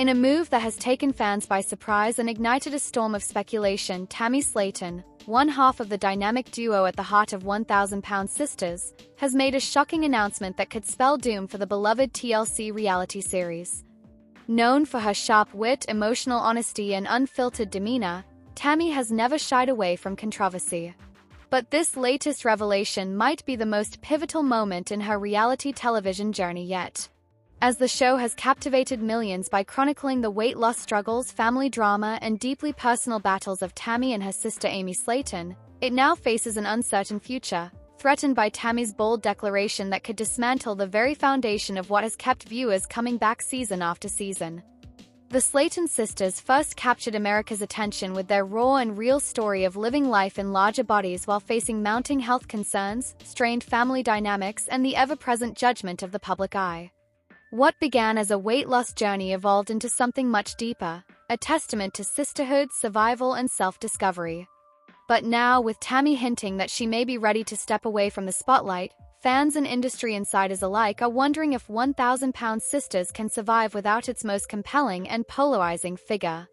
In a move that has taken fans by surprise and ignited a storm of speculation, Tammy Slaton, one half of the dynamic duo at the heart of 1,000-Pound Sisters, has made a shocking announcement that could spell doom for the beloved TLC reality series. Known for her sharp wit, emotional honesty, and unfiltered demeanor, Tammy has never shied away from controversy. But this latest revelation might be the most pivotal moment in her reality television journey yet. As the show has captivated millions by chronicling the weight loss struggles, family drama, and deeply personal battles of Tammy and her sister Amy Slaton, it now faces an uncertain future, threatened by Tammy's bold declaration that could dismantle the very foundation of what has kept viewers coming back season after season. The Slaton sisters first captured America's attention with their raw and real story of living life in larger bodies while facing mounting health concerns, strained family dynamics, and the ever-present judgment of the public eye. What began as a weight loss journey evolved into something much deeper, a testament to sisterhood, survival, and self-discovery. But now, with Tammy hinting that she may be ready to step away from the spotlight, fans and industry insiders alike are wondering if 1,000-Pound Sisters can survive without its most compelling and polarizing figure.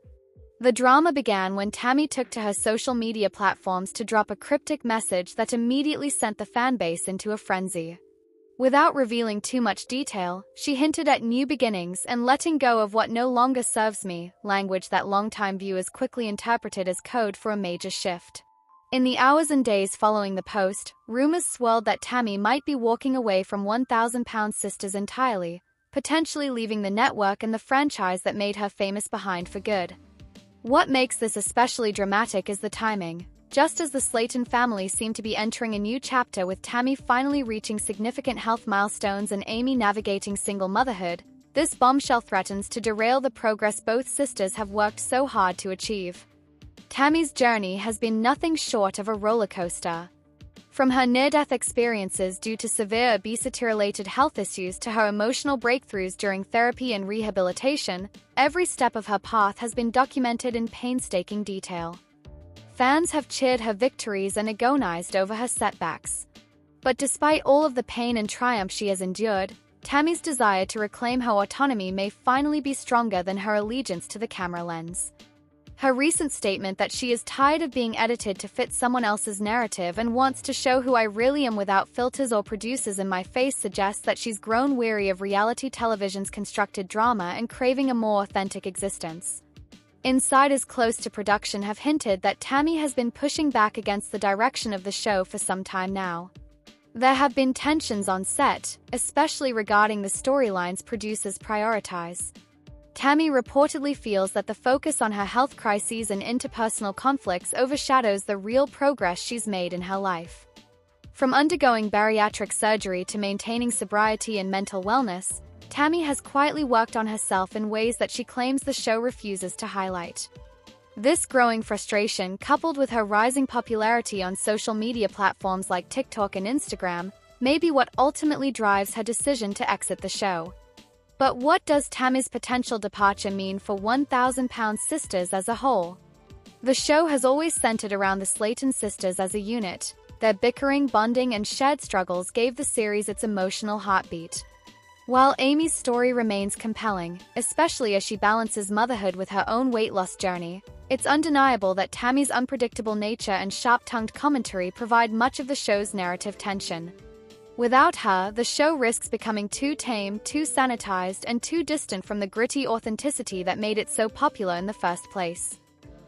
The drama began when Tammy took to her social media platforms to drop a cryptic message that immediately sent the fanbase into a frenzy. Without revealing too much detail, she hinted at new beginnings and letting go of what no longer serves me, language that longtime viewers quickly interpreted as code for a major shift. In the hours and days following the post, rumors swirled that Tammy might be walking away from 1,000-Pound Sisters entirely, potentially leaving the network and the franchise that made her famous behind for good. What makes this especially dramatic is the timing. Just as the Slaton family seemed to be entering a new chapter with Tammy finally reaching significant health milestones and Amy navigating single motherhood, this bombshell threatens to derail the progress both sisters have worked so hard to achieve. Tammy's journey has been nothing short of a roller coaster. From her near-death experiences due to severe obesity-related health issues to her emotional breakthroughs during therapy and rehabilitation, every step of her path has been documented in painstaking detail. Fans have cheered her victories and agonized over her setbacks. But despite all of the pain and triumph she has endured, Tammy's desire to reclaim her autonomy may finally be stronger than her allegiance to the camera lens. Her recent statement that she is tired of being edited to fit someone else's narrative and wants to show who I really am without filters or producers in my face suggests that she's grown weary of reality television's constructed drama and craving a more authentic existence. Insiders close to production have hinted that Tammy has been pushing back against the direction of the show for some time now. There have been tensions on set, especially regarding the storylines producers prioritize. Tammy reportedly feels that the focus on her health crises and interpersonal conflicts overshadows the real progress she's made in her life. From undergoing bariatric surgery to maintaining sobriety and mental wellness, Tammy has quietly worked on herself in ways that she claims the show refuses to highlight. This growing frustration, coupled with her rising popularity on social media platforms like TikTok and Instagram, may be what ultimately drives her decision to exit the show. But what does Tammy's potential departure mean for 1,000-Pound Sisters as a whole? The show has always centered around the Slaton sisters as a unit. Their bickering, bonding, and shared struggles gave the series its emotional heartbeat. While Amy's story remains compelling, especially as she balances motherhood with her own weight loss journey, it's undeniable that Tammy's unpredictable nature and sharp-tongued commentary provide much of the show's narrative tension. Without her, the show risks becoming too tame, too sanitized, and too distant from the gritty authenticity that made it so popular in the first place.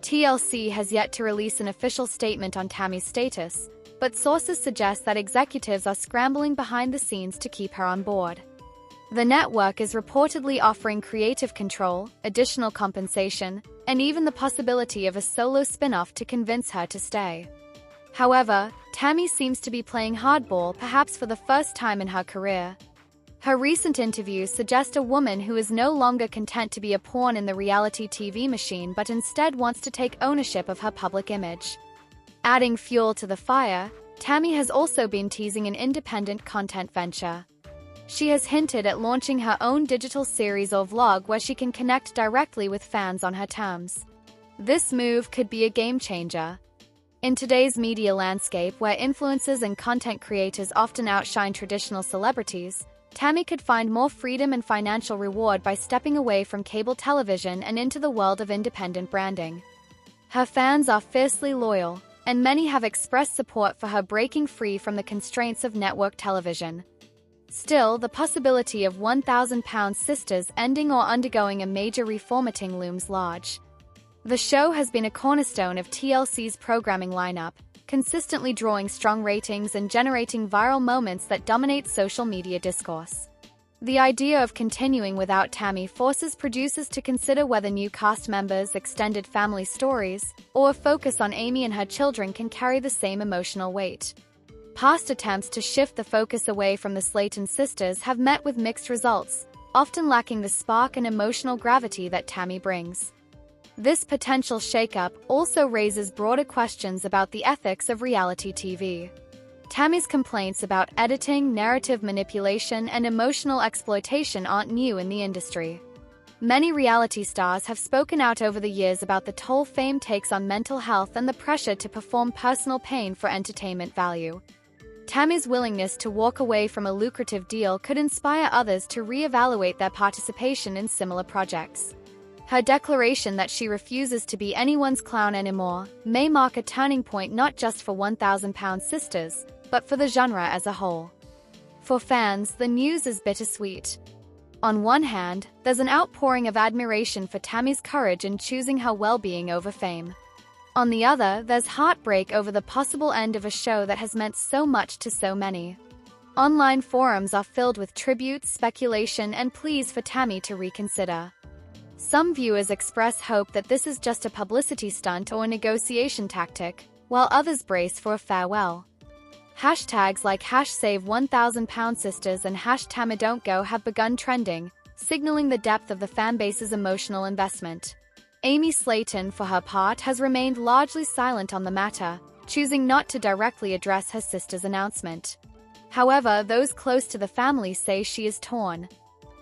TLC has yet to release an official statement on Tammy's status, but sources suggest that executives are scrambling behind the scenes to keep her on board. The network is reportedly offering creative control, additional compensation, and even the possibility of a solo spin-off to convince her to stay. However, Tammy seems to be playing hardball, perhaps for the first time in her career. Her recent interviews suggest a woman who is no longer content to be a pawn in the reality TV machine but instead wants to take ownership of her public image. Adding fuel to the fire, Tammy has also been teasing an independent content venture. She has hinted at launching her own digital series or vlog where she can connect directly with fans on her terms. This move could be a game-changer. In today's media landscape, where influencers and content creators often outshine traditional celebrities, Tammy could find more freedom and financial reward by stepping away from cable television and into the world of independent branding. Her fans are fiercely loyal, and many have expressed support for her breaking free from the constraints of network television. Still, the possibility of 1,000-pound sisters ending or undergoing a major reformatting looms large. The show has been a cornerstone of TLC's programming lineup, consistently drawing strong ratings and generating viral moments that dominate social media discourse. The idea of continuing without Tammy forces producers to consider whether new cast members, extended family stories, or a focus on Amy and her children can carry the same emotional weight. Past attempts to shift the focus away from the Slaton sisters have met with mixed results, often lacking the spark and emotional gravity that Tammy brings. This potential shakeup also raises broader questions about the ethics of reality TV. Tammy's complaints about editing, narrative manipulation, and emotional exploitation aren't new in the industry. Many reality stars have spoken out over the years about the toll fame takes on mental health and the pressure to perform personal pain for entertainment value. Tammy's willingness to walk away from a lucrative deal could inspire others to re-evaluate their participation in similar projects. Her declaration that she refuses to be anyone's clown anymore may mark a turning point not just for 1,000-pound sisters, but for the genre as a whole. For fans, the news is bittersweet. On one hand, there's an outpouring of admiration for Tammy's courage in choosing her well-being over fame. On the other, there's heartbreak over the possible end of a show that has meant so much to so many. Online forums are filled with tributes, speculation, and pleas for Tammy to reconsider. Some viewers express hope that this is just a publicity stunt or a negotiation tactic, while others brace for a farewell. Hashtags like #SaveOneThousandPoundSisters and #TammyDon'tGo have begun trending, signaling the depth of the fanbase's emotional investment. Amy Slaton, for her part, has remained largely silent on the matter, choosing not to directly address her sister's announcement. However, those close to the family say she is torn.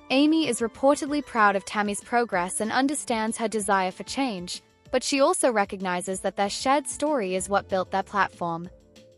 Amy is reportedly proud of Tammy's progress and understands her desire for change, but she also recognizes that their shared story is what built their platform.